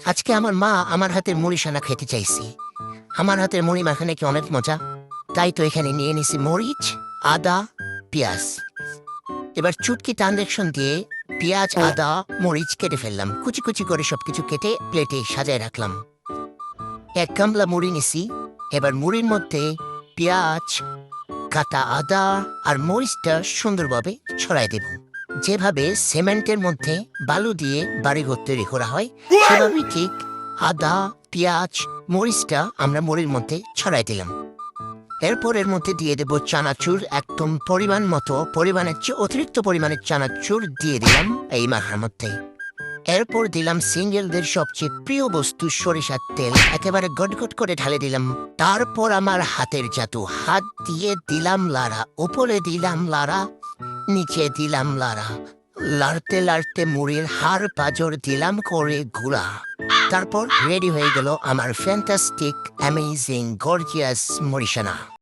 আজকে আমার মা আমার হাতের মুড়ি সানা খেতে চাইছি। আমার হাতের মুড়ি মাখানে কি অনেক মজা। তাই তো এখানে নিয়ে নিছি মরিচ, আদা, পেঁয়াজ। এবার চুটকি ট্রানজ্যাকশন দিয়ে পেঁয়াজ, আদা, মরিচ কেটে ফেললাম। কুচি কুচি করে সবকিছু কেটে প্লেটে সাজায় রাখলাম। এক গামলা মুড়ি নিছি। এবার মুড়ির মধ্যে পেঁয়াজ, কাটা আদা আর মরিচটা সুন্দরভাবে ছড়াই দেব। যেভাবে সিমেন্টের মধ্যে বালু দিয়ে বাড়িঘর তৈরি করা হয়, সেভাবেই ঠিক আদা, পেঁয়াজ, মরিচটা আমরা মুড়ির মধ্যে ছড়াই দিলাম। এরপর এর মধ্যে দিয়ে দেব চানাচুর, একদম পরিমাণ মতো, পরিমাণের চেয়ে অতিরিক্ত পরিমাণের চানাচুর দিয়ে দিলাম এই মাখার মধ্যে। এরপর দিলাম সিঙ্গেলদের সবচেয়ে প্রিয় বস্তু সরিষার তেল, একেবারে গটগট করে ঢালে দিলাম। তারপর আমার হাতের জাদু, হাত দিয়ে দিলাম লাড়া, উপরে দিলাম লাড়া, নিচে দিলাম লাড়া। লাড়তে লাড়তে মুড়ির হাড় পাঁজর দিলাম করে গুঁড়া। তারপর রেডি হয়ে গেল আমার ফ্যান্টাস্টিক, অ্যামেজিং, গর্জিয়াস মুড়িসানা।